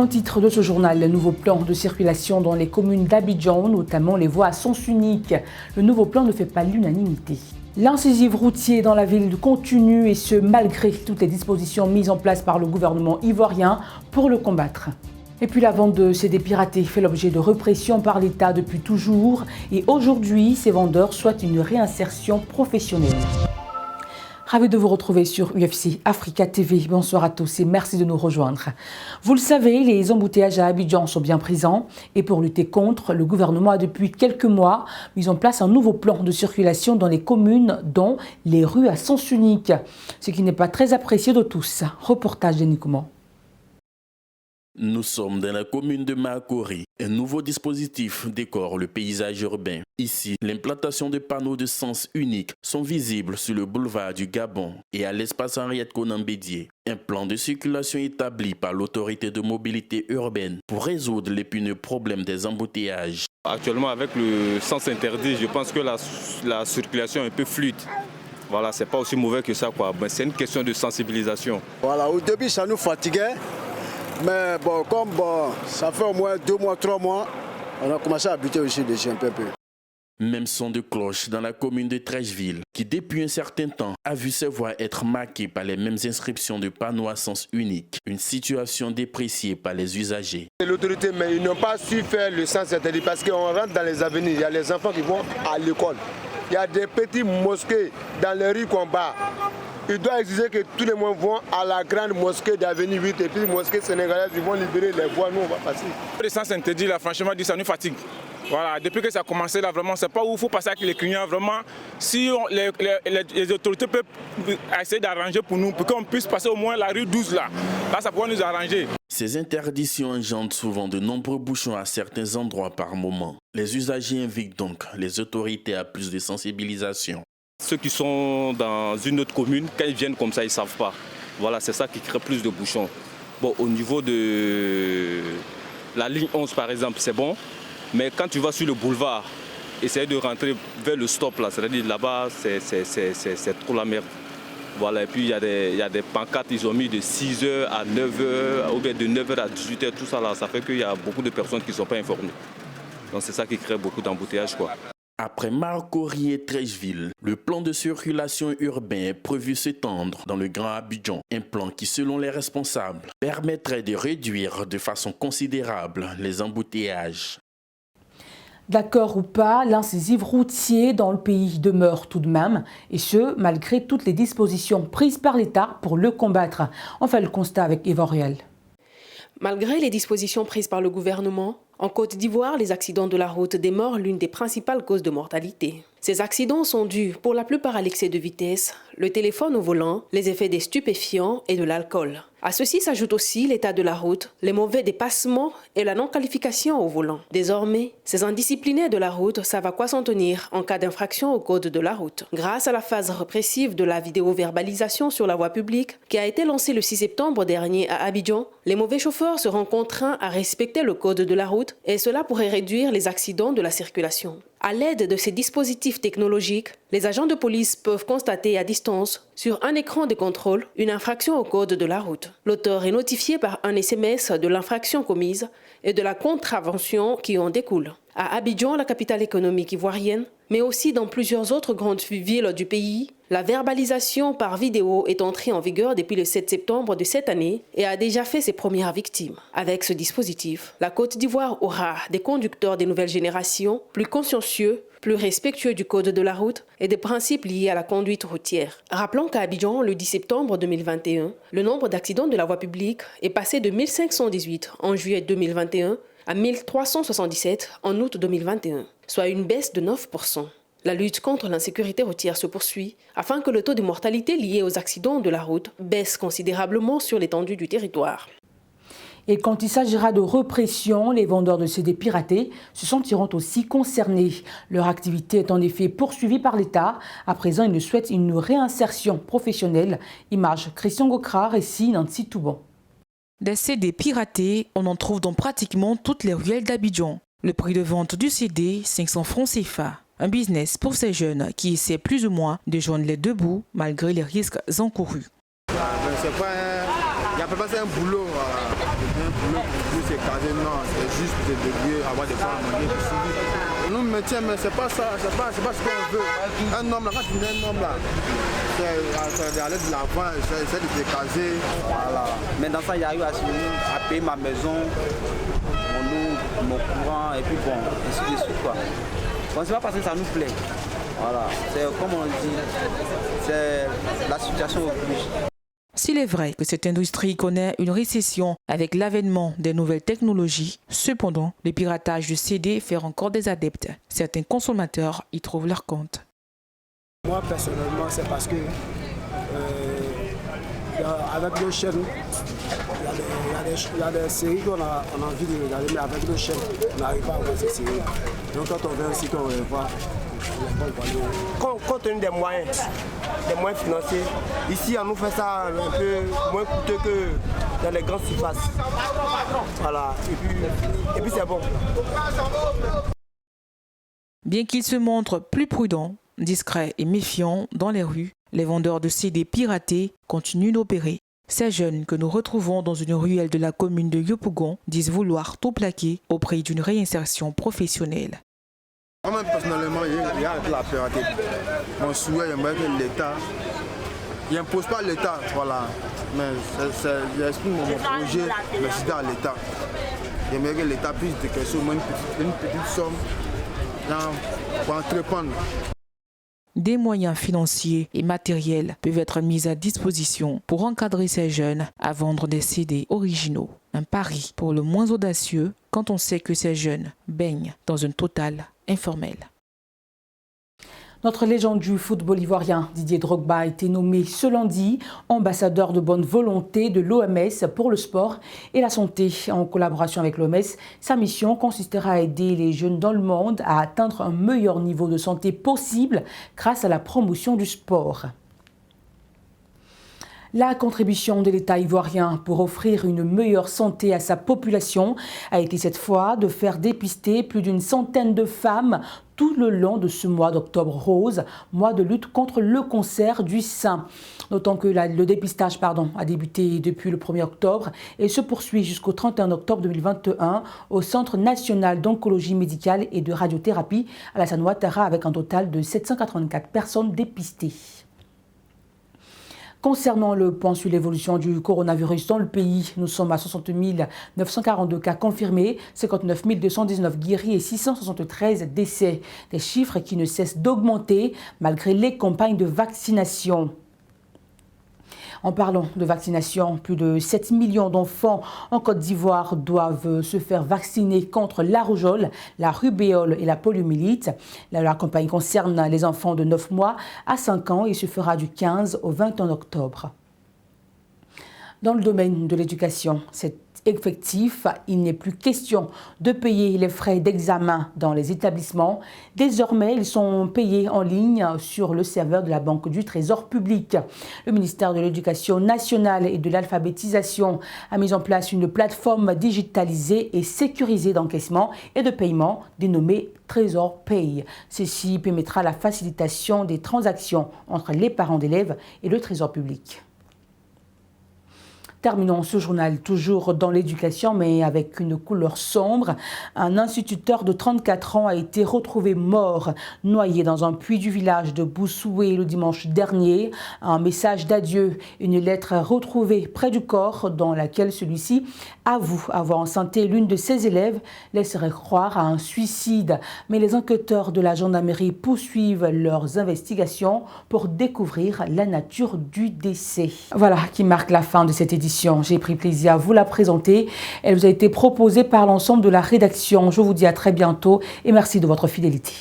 Grand titre de ce journal, le nouveau plan de circulation dans les communes d'Abidjan, notamment les voies à sens unique. Le nouveau plan ne fait pas l'unanimité. L'incisive routier dans la ville continue, et ce malgré toutes les dispositions mises en place par le gouvernement ivoirien pour le combattre. Et puis la vente de CD piratés fait l'objet de répression par l'État depuis toujours, et aujourd'hui, ces vendeurs souhaitent une réinsertion professionnelle. Ravi de vous retrouver sur UFC Africa TV. Bonsoir à tous et merci de nous rejoindre. Vous le savez, les embouteillages à Abidjan sont bien présents et pour lutter contre, le gouvernement a depuis quelques mois mis en place un nouveau plan de circulation dans les communes, dont les rues à sens unique. Ce qui n'est pas très apprécié de tous. Reportage de Nikouman. Nous sommes dans la commune de Makori. Un nouveau dispositif décore le paysage urbain. Ici, l'implantation de panneaux de sens unique sont visibles sur le boulevard du Gabon et à l'espace Henriette Konan Bédié. Un plan de circulation établi par l'autorité de mobilité urbaine pour résoudre l'épineux problème des embouteillages. Actuellement, avec le sens interdit, je pense que la circulation est un peu fluide. Voilà, c'est pas aussi mauvais que ça, quoi. Mais c'est une question de sensibilisation. Voilà, au début, ça nous fatiguait. Mais bon, comme ça fait au moins 2 mois, 3 mois, on a commencé à habiter aussi dessus un peu. Même son de cloche dans la commune de Trècheville, qui depuis un certain temps a vu ses voies être marquées par les mêmes inscriptions de panneaux à sens unique. Une situation dépréciée par les usagers. L'autorité, mais ils n'ont pas su faire le sens interdit parce qu'on rentre dans les avenues, il y a les enfants qui vont à l'école. Il y a des petits mosquées dans les rues qu'on bat. Il doit exiger que tous les monde vont à la grande mosquée d'avenue 8 et puis les mosquées sénégalaises, ils vont libérer les voies, nous on va passer. Le sens interdit, là, franchement, ça nous fatigue. Voilà, depuis que ça a commencé, là, vraiment, c'est pas où il faut passer avec les clients. Vraiment, si les autorités peuvent essayer d'arranger pour nous, pour qu'on puisse passer au moins la rue 12, là ça pourrait nous arranger. Ces interdictions engendrent souvent de nombreux bouchons à certains endroits par moment. Les usagers invitent donc les autorités à plus de sensibilisation. Ceux qui sont dans une autre commune, quand ils viennent comme ça, ils ne savent pas. Voilà, c'est ça qui crée plus de bouchons. Bon, au niveau de la ligne 11, par exemple, c'est bon. Mais quand tu vas sur le boulevard, essayer de rentrer vers le stop, là, c'est-à-dire là-bas, c'est trop la merde. Voilà, et puis il y a des pancartes, ils ont mis de 6h à 9h, ou bien de 9h à 18h, tout ça là, ça fait qu'il y a beaucoup de personnes qui ne sont pas informées. Donc c'est ça qui crée beaucoup d'embouteillages, quoi. Après Makori et Trècheville, le plan de circulation urbain est prévu s'étendre dans le Grand Abidjan. Un plan qui, selon les responsables, permettrait de réduire de façon considérable les embouteillages. D'accord ou pas, l'incisive routier dans le pays demeure tout de même, et ce, malgré toutes les dispositions prises par l'État pour le combattre. On fait le constat avec Yvan Réel. Malgré les dispositions prises par le gouvernement, en Côte d'Ivoire, les accidents de la route demeurent l'une des principales causes de mortalité. Ces accidents sont dus pour la plupart à l'excès de vitesse, le téléphone au volant, les effets des stupéfiants et de l'alcool. À ceci s'ajoute aussi l'état de la route, les mauvais dépassements et la non-qualification au volant. Désormais, ces indisciplinés de la route savent à quoi s'en tenir en cas d'infraction au code de la route. Grâce à la phase répressive de la vidéo-verbalisation sur la voie publique qui a été lancée le 6 septembre dernier à Abidjan, les mauvais chauffeurs seront contraints à respecter le code de la route et cela pourrait réduire les accidents de la circulation. À l'aide de ces dispositifs technologiques, les agents de police peuvent constater à distance, sur un écran de contrôle, une infraction au code de la route. L'auteur est notifié par un SMS de l'infraction commise et de la contravention qui en découle. À Abidjan, la capitale économique ivoirienne, mais aussi dans plusieurs autres grandes villes du pays, la verbalisation par vidéo est entrée en vigueur depuis le 7 septembre de cette année et a déjà fait ses premières victimes. Avec ce dispositif, la Côte d'Ivoire aura des conducteurs des nouvelles générations plus consciencieux, plus respectueux du code de la route et des principes liés à la conduite routière. Rappelons qu'à Abidjan, le 10 septembre 2021, le nombre d'accidents de la voie publique est passé de 1518 en juillet 2021 à 1377 en août 2021, soit une baisse de 9%. La lutte contre l'insécurité routière se poursuit afin que le taux de mortalité lié aux accidents de la route baisse considérablement sur l'étendue du territoire. Et quand il s'agira de répression, les vendeurs de CD piratés se sentiront aussi concernés. Leur activité est en effet poursuivie par l'État. À présent, ils souhaitent une réinsertion professionnelle. Image Christian Gokra, récit Nancy Touban. Des CD piratés, on en trouve dans pratiquement toutes les ruelles d'Abidjan. Le prix de vente du CD, 500 francs CFA. Un business pour ces jeunes qui essaient plus ou moins de joindre les deux bouts malgré les risques encourus. Il n'y a pas un boulot caser, non, c'est juste de débrouiller, avoir des fois à manger pour survivre. Nous maintient, mais c'est pas ça, c'est pas ce qu'on veut. Un homme là, quand tu mets un homme là, c'est aller de l'avant, c'est de se caser. Voilà. Mais dans ça, il y a eu à payer ma maison, mon eau, mon courant, et puis bon, ainsi de suite quoi. Bon, c'est pas parce que ça nous plaît. Voilà, c'est comme on dit, c'est la situation oblige. S'il est vrai que cette industrie connaît une récession avec l'avènement des nouvelles technologies, cependant, le piratage de CD fait encore des adeptes. Certains consommateurs y trouvent leur compte. Moi, personnellement, c'est parce que avec nos chaînes, il y a des séries qu'on a envie de regarder, mais avec nos chaînes, on n'arrive pas à voir ces séries. Donc quand on vient aussi, qu'on va voir, compte tenu des moyens financiers, ici on nous fait ça un peu moins coûteux que dans les grandes surfaces. Voilà, et puis c'est bon. Bien qu'ils se montrent plus prudents, discrets et méfiants dans les rues, les vendeurs de CD piratés continuent d'opérer. Ces jeunes que nous retrouvons dans une ruelle de la commune de Yopougon disent vouloir tout plaquer au prix d'une réinsertion professionnelle. Moi-même, personnellement, il y a de la piraterie. Mon souhait, j'aimerais que l'État, il n'impose pas l'État, voilà. Mais j'exprime mon projet, mais c'est à l'État. J'aimerais que l'État puisse décaisser au moins une petite somme pour entreprendre. Des moyens financiers et matériels peuvent être mis à disposition pour encadrer ces jeunes à vendre des CD originaux. Un pari pour le moins audacieux quand on sait que ces jeunes baignent dans un total informel. Notre légende du football ivoirien, Didier Drogba, a été nommé ce lundi ambassadeur de bonne volonté de l'OMS pour le sport et la santé. En collaboration avec l'OMS, sa mission consistera à aider les jeunes dans le monde à atteindre un meilleur niveau de santé possible grâce à la promotion du sport. La contribution de l'État ivoirien pour offrir une meilleure santé à sa population a été cette fois de faire dépister plus d'une centaine de femmes tout le long de ce mois d'octobre rose, mois de lutte contre le cancer du sein. Notons que le dépistage a débuté depuis le 1er octobre et se poursuit jusqu'au 31 octobre 2021 au Centre national d'oncologie médicale et de radiothérapie Alassane Ouattara avec un total de 784 personnes dépistées. Concernant le point sur l'évolution du coronavirus dans le pays, nous sommes à 60 942 cas confirmés, 59 219 guéris et 673 décès. Des chiffres qui ne cessent d'augmenter malgré les campagnes de vaccination. En parlant de vaccination, plus de 7 millions d'enfants en Côte d'Ivoire doivent se faire vacciner contre la rougeole, la rubéole et la poliomyélite. La campagne concerne les enfants de 9 mois à 5 ans et se fera du 15 au 21 octobre. Dans le domaine de l'éducation, c'est effectif, il n'est plus question de payer les frais d'examen dans les établissements. Désormais, ils sont payés en ligne sur le serveur de la Banque du Trésor public. Le ministère de l'Éducation nationale et de l'alphabétisation a mis en place une plateforme digitalisée et sécurisée d'encaissement et de paiement dénommée Trésor Pay. Ceci permettra la facilitation des transactions entre les parents d'élèves et le Trésor public. Terminons ce journal toujours dans l'éducation, mais avec une couleur sombre. Un instituteur de 34 ans a été retrouvé mort, noyé dans un puits du village de Boussoué le dimanche dernier. Un message d'adieu, une lettre retrouvée près du corps dans laquelle celui-ci avoue avoir enceinté l'une de ses élèves, laisserait croire à un suicide. Mais les enquêteurs de la gendarmerie poursuivent leurs investigations pour découvrir la nature du décès. Voilà qui marque la fin de cette édition. J'ai pris plaisir à vous la présenter. Elle vous a été proposée par l'ensemble de la rédaction. Je vous dis à très bientôt et merci de votre fidélité.